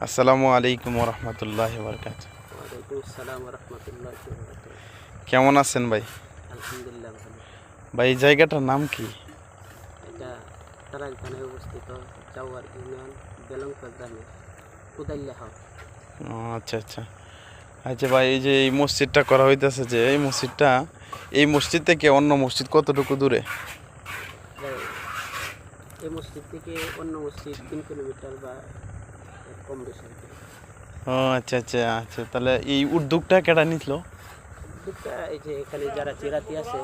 আসসালামু আলাইকুম রহমতুল্লাহ বরকাত। ওয়ালাইকুম আসসালাম রহমতুল্লাহ। কেমন আছেন ভাই? আলহামদুলিল্লাহ ভালো। ভাই এই জায়গাটার নাম কি? এটা তারাক থানায় অবস্থিত জাওয়ার ইউনিয়ন বেলংকা গ্রামে কুদাইল্লা হাওর। আচ্ছা আচ্ছা আচ্ছা ভাই, এই যে এই মসজিদটা করা হইতেছে, যে এই মসজিদ থেকে অন্য মসজিদ কতটুকু দূরে? প্রায় এই মসজিদ থেকে অন্য মসজিদ 3 কিলোমিটার বা এর কম বেশি আর কি। ও আচ্ছা আচ্ছা আচ্ছা, তাহলে এই উদ্যোগটা কেডা নিছিল? দুটা এই যে এখানে যারা জিরাতি আছে।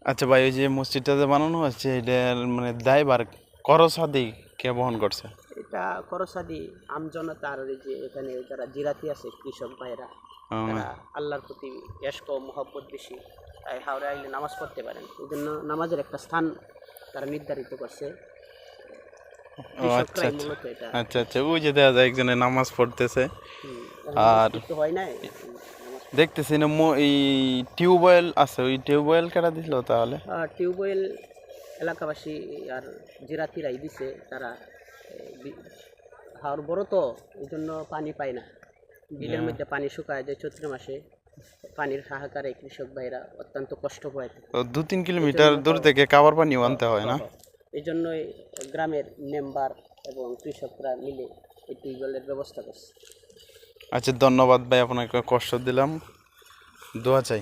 আচ্ছা ভাই, ওই যে মসজিদটা যে বানানো হচ্ছে, এটার মানে দায়ভার খরচাদি কে বহন করছে? এটা খরচাদি আমজনতা আর এই যে এখানে যারা জিরাতি আছে কৃষক ভাইরা, ও তারা আল্লাহর প্রতি এশক ও মহব্বত বেশি, তাই হাওড়ে আইলে নামাজ পড়তে পারেন। এই জন্য নামাজের একটা স্থান তারা নির্ধারিত করছে। আচ্ছা কৃষকরাই আচ্ছা মূলত এটা। আচ্ছা আচ্ছা, ওই যে দেখা যায় একজনে নামাজ পড়তেছে। এখন আর মসজিদ তো হয় নাই দেখতেছি না এই টিউবওয়েল আছে, ওই টিউবওয়েল কেটে দিছিল তাহলে? টিউবওয়েল এলাকাবাসী আর জিরাতিরাই দিছে। তারা হাওর বড় তো, এই জন্য পানি পায় না। বিলের মধ্যে পানি শুকায় যায় চৈত্র মাসে। পানির হাহাকারে কৃষক ভাইরা অত্যন্ত কষ্ট পায়। তো 2-3 কিলোমিটার দূর থেকে খাবার পানিও আনতে হয় না? এই জন্যই গ্রামের মেম্বার এবং কৃষকরা মিলে এই টিউবওয়েলের ব্যবস্থা করছে। আচ্ছা, ধন্যবাদ ভাই, আপনাকে কষ্ট দিলাম, দোয়া চাই।